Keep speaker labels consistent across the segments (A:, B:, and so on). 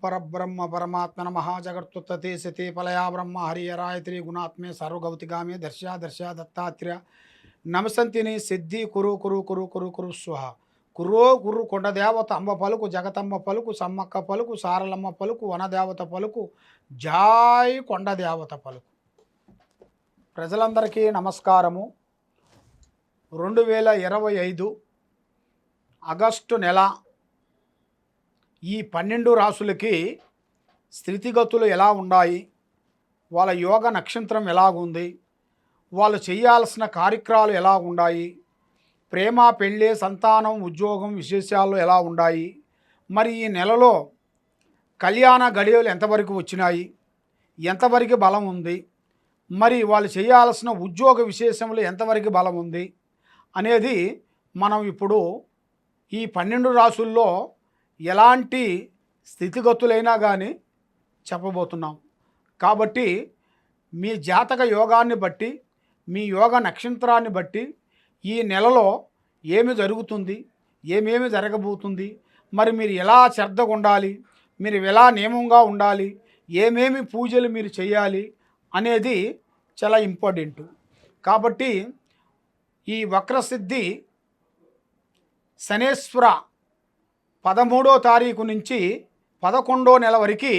A: పరబ్రహ్మ పరమాత్మ నమః జగత్తుత్పత్తి సతి ఫలయా బ్రహ్మ హరియరాయత్రి గుణాత్మే సర్వగౌతిగామే దర్శా దర్శా దత్తాత్రేయ నమసంతిని సిద్ధి కురు కురు కురు కురు కురు స్వహ కుర్రో కుర్రు కొండదేవత అంబ పలుకు జగతమ్మ పలుకు సమ్మక్క పలుకు సారలమ్మ పలుకు వనదేవత పలుకు జాయ్ కొండదేవత పలుకు. ప్రజలందరికీ నమస్కారము. 2025 ఆగస్టు నెల ఈ 12 రాసులకి స్థితిగతులు ఎలా ఉన్నాయి, వాళ్ళ యోగ నక్షత్రం ఎలాగుంది, వాళ్ళు చేయాల్సిన కార్యక్రమాలు ఎలా ఉన్నాయి, ప్రేమ పెళ్ళి సంతానం ఉద్యోగం విశేషాలు ఎలా ఉన్నాయి, మరి ఈ నెలలో కళ్యాణ గడియలు ఎంతవరకు వచ్చినాయి, ఎంతవరకు బలం ఉంది, మరి వాళ్ళు చేయాల్సిన ఉద్యోగ విశేషములు ఎంతవరకు బలం ఉంది అనేది మనం ఇప్పుడు ఈ 12 రాసుల్లో ఎలాంటి స్థితిగతులైనా కానీ చెప్పబోతున్నాం. కాబట్టి మీ జాతక యోగాన్ని బట్టి, మీ యోగ నక్షత్రాన్ని బట్టి ఈ నెలలో ఏమి జరుగుతుంది, ఏమేమి జరగబోతుంది, మరి మీరు ఎలా శ్రద్ధగా ఉండాలి, మీరు ఎలా నియమంగా ఉండాలి, ఏమేమి పూజలు మీరు చేయాలి అనేది చాలా ఇంపార్టెంట్. కాబట్టి ఈ వక్రసిద్ధి శనేశ్వర 13వ తారీఖు నుంచి 11వ నెల వరకు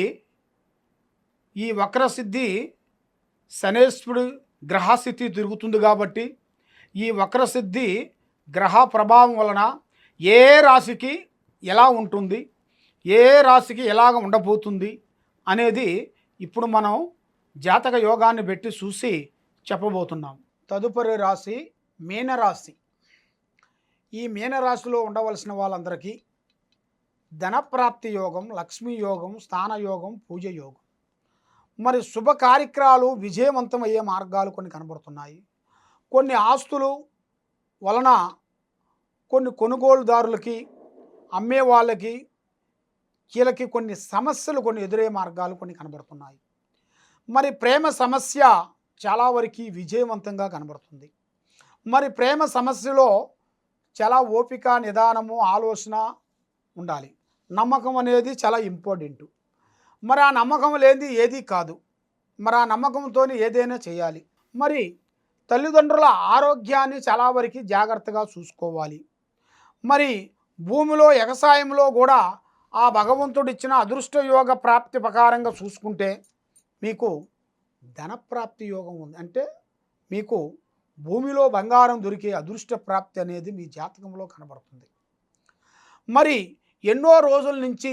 A: ఈ వక్రసిద్ధి శనేశ్వరుడు గ్రహస్థితి తిరుగుతుంది. కాబట్టి ఈ వక్రసిద్ధి గ్రహ ప్రభావం వలన ఏ రాశికి ఎలా ఉంటుంది, ఏ రాశికి ఎలాగ ఉండబోతుంది అనేది ఇప్పుడు మనం జాతక యోగాన్ని పెట్టి చూసి చెప్పబోతున్నాం. తదుపరి రాశి మీనరాశి. ఈ మీనరాశిలో ఉండవలసిన వాళ్ళందరికీ ధనప్రాప్తి యోగం, లక్ష్మీ యోగం, స్థాన యోగం, పూజ యోగం, మరి శుభ కార్యక్రమాలు విజయవంతమయ్యే మార్గాలు కొన్ని కనబడుతున్నాయి. కొన్ని ఆస్తులు వలన కొన్ని కొనుగోలుదారులకి, అమ్మే వాళ్ళకి, వీళ్ళకి కొన్ని సమస్యలు కొన్ని ఎదురయ్యే మార్గాలు కొన్ని కనబడుతున్నాయి. మరి ప్రేమ సమస్య చాలా వరకు విజయవంతంగా కనబడుతుంది. మరి ప్రేమ సమస్యలో చాలా ఓపిక, నిదానము, ఆలోచన ఉండాలి. నమ్మకం అనేది చాలా ఇంపార్టెంట్. మరి ఆ నమ్మకం లేనిది ఏది కాదు. మరి ఆ నమ్మకంతో ఏదైనా చేయాలి. మరి తల్లిదండ్రుల ఆరోగ్యాన్ని చాలా వరకు జాగ్రత్తగా చూసుకోవాలి. మరి భూమిలో వ్యవసాయంలో కూడా ఆ భగవంతుడు ఇచ్చిన అదృష్ట యోగ ప్రాప్తి ప్రకారంగా చూసుకుంటే మీకు ధనప్రాప్తి యోగం ఉంది. అంటే మీకు భూమిలో బంగారం దొరికే అదృష్ట ప్రాప్తి అనేది మీ జాతకంలో కనబడుతుంది. మరి ఎన్నో రోజుల నుంచి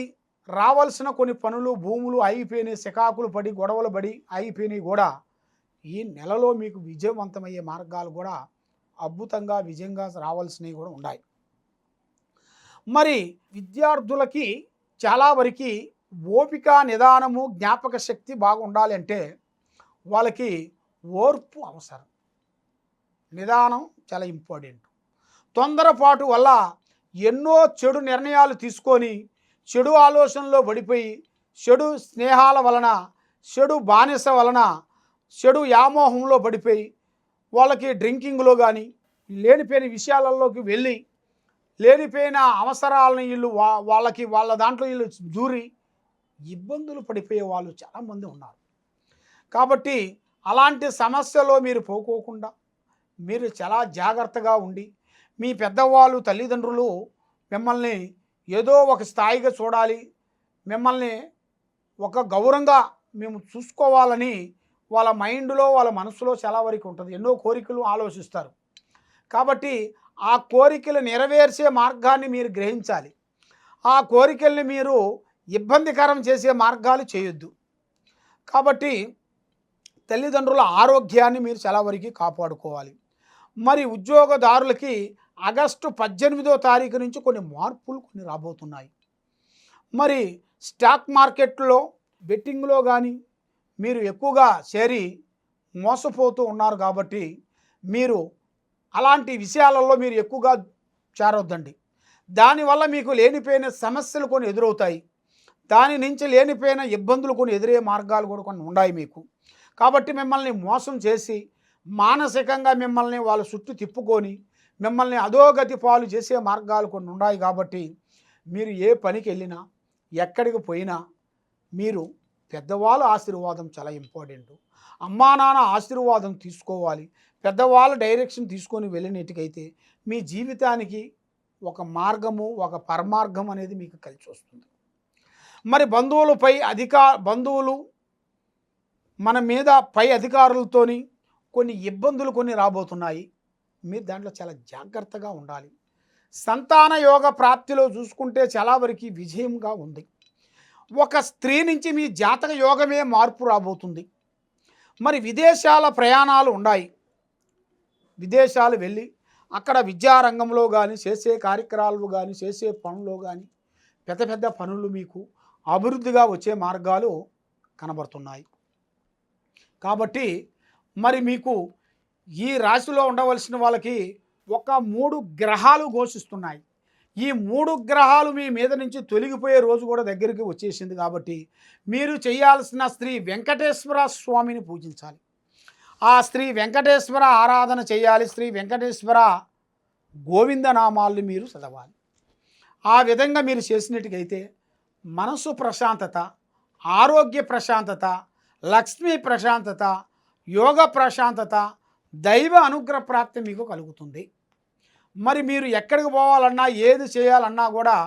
A: రావాల్సిన కొన్ని పనులు, భూములు అయిపోయినాయి, సికాకులు పడి గొడవలు పడి అయిపోయినాయి కూడా ఈ నెలలో మీకు విజయవంతమయ్యే మార్గాలు కూడా అద్భుతంగా విజయంగా రావాల్సినవి కూడా ఉన్నాయి. మరి విద్యార్థులకి చాలా వరకు ఓపిక, నిదానము, జ్ఞాపక శక్తి బాగా ఉండాలి. అంటే వాళ్ళకి ఓర్పు అవసరం, నిదానం చాలా ఇంపార్టెంట్. తొందరపాటు వల్ల ఎన్నో చెడు నిర్ణయాలు తీసుకొని చెడు ఆలోచనలో పడిపోయి, చెడు స్నేహాల వలన, చెడు బానిస వలన, చెడు వ్యామోహంలో పడిపోయి వాళ్ళకి డ్రింకింగ్లో కానీ లేనిపోయిన విషయాలలోకి వెళ్ళి లేనిపోయిన అవసరాలను వీళ్ళు వాళ్ళ దాంట్లో వీళ్ళు దూరి ఇబ్బందులు పడిపోయే వాళ్ళు చాలామంది ఉన్నారు. కాబట్టి అలాంటి సమస్యలో మీరు పోకోకుండా మీరు చాలా జాగ్రత్తగా ఉండి, మీ పెద్దవాళ్ళు తల్లిదండ్రులు మిమ్మల్ని ఏదో ఒక స్థాయిగా చూడాలి, మిమ్మల్ని ఒక గౌరవంగా మేము చూసుకోవాలని వాళ్ళ మైండ్లో, వాళ్ళ మనసులో చాలా వరకు ఉంటుంది. ఎన్నో కోరికలు ఆలోచిస్తారు. కాబట్టి ఆ కోరికలు నెరవేర్చే మార్గాన్ని మీరు గ్రహించాలి. ఆ కోరికల్ని మీరు ఇబ్బందికరం చేసే మార్గాలు చేయొద్దు. కాబట్టి తల్లిదండ్రుల ఆరోగ్యాన్ని మీరు చాలా వరకు కాపాడుకోవాలి. మరి ఉద్యోగదారులకి ఆగస్టు 18వ తారీఖు నుంచి కొన్ని మార్పులు కొన్ని రాబోతున్నాయి. మరి స్టాక్ మార్కెట్లో బెట్టింగ్లో కానీ మీరు ఎక్కువగా చేరి మోసపోతూ ఉన్నారు. కాబట్టి మీరు అలాంటి విషయాలలో మీరు ఎక్కువగా చేరొద్దండి. దానివల్ల మీకు లేనిపోయిన సమస్యలు కొన్ని ఎదురవుతాయి. దాని నుంచి లేనిపోయిన ఇబ్బందులు కొన్ని ఎదురయ్యే మార్గాలు కూడా కొన్ని ఉన్నాయి మీకు. కాబట్టి మిమ్మల్ని మోసం చేసి మానసికంగా మిమ్మల్ని వాళ్ళ చుట్టూ తిప్పుకొని మిమ్మల్ని అధోగతి పాలు చేసే మార్గాలు కొన్ని ఉన్నాయి. కాబట్టి మీరు ఏ పనికి వెళ్ళినా, ఎక్కడికి పోయినా మీరు పెద్దవాళ్ళ ఆశీర్వాదం చాలా ఇంపార్టెంట్. అమ్మా నాన్న ఆశీర్వాదం తీసుకోవాలి. పెద్దవాళ్ళ డైరెక్షన్ తీసుకొని వెళ్ళినట్టుకైతే మీ జీవితానికి ఒక మార్గము, ఒక పరమార్గం అనేది మీకు కలిసి వస్తుంది. మరి బంధువులు మన మీద పై అధికారులతోని కొన్ని ఇబ్బందులు రాబోతున్నాయి. మీరు దాంట్లో చాలా జాగ్రత్తగా ఉండాలి. సంతాన యోగ ప్రాప్తిలో చూసుకుంటే చాలా వరకు విజయంగా ఉంది. ఒక స్త్రీ నుంచి మీ జాతక యోగమే మార్పు రాబోతుంది. మరి విదేశాల ప్రయాణాలు ఉన్నాయి. విదేశాలు వెళ్ళి అక్కడ విద్యారంగంలో కానీ చేసే కార్యక్రమాలు కానీ చేసే పనుల్లో కానీ పెద్ద పెద్ద పనులు మీకు అభివృద్ధిగా వచ్చే మార్గాలు కనబడుతున్నాయి. కాబట్టి మరి మీకు ఈ రాశిలో ఉండవలసిన వాళ్ళకి ఒక 3 గ్రహాలు ఘోషిస్తున్నాయి. ఈ 3 గ్రహాలు మీ మీద నుంచి తొలగిపోయే రోజు కూడా దగ్గరికి వచ్చేసింది. కాబట్టి మీరు చేయాల్సిన శ్రీ వెంకటేశ్వర స్వామిని పూజించాలి. ఆ శ్రీ వెంకటేశ్వర ఆరాధన చేయాలి. శ్రీ వెంకటేశ్వర గోవిందనామాల్ని మీరు చదవాలి. ఆ విధంగా మీరు చేసినట్టుకైతే మనసు ప్రశాంతత, ఆరోగ్య ప్రశాంతత, లక్ష్మీ ప్రశాంతత, యోగ ప్రశాంతత, దైవ అనుగ్రహ ప్రాప్తి మీకు కలుగుతుంది. మరి మీరు ఎక్కడికి పోవాలన్నా ఏది చేయాలన్నా కూడా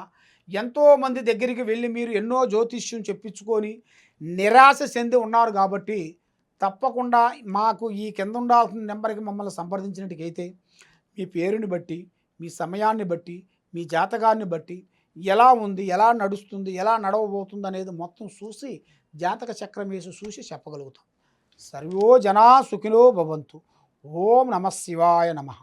A: ఎంతోమంది దగ్గరికి వెళ్ళి మీరు ఎన్నో జ్యోతిష్యం చెప్పించుకొని నిరాశ చెంది ఉన్నారు. కాబట్టి తప్పకుండా మాకు ఈ కింద ఉండాల్సిన నెంబర్కి మమ్మల్ని సంప్రదించినట్టుకైతే మీ పేరుని బట్టి, మీ సమయాన్ని బట్టి, మీ జాతకాన్ని బట్టి ఎలా ఉంది, ఎలా నడుస్తుంది, ఎలా నడవబోతుంది అనేది మొత్తం చూసి జాతక చక్రం వేసి చూసి చెప్పగలుగుతాం. సర్వో జనా సుఖినో భవంతు. ఓం నమః శివాయ నమః.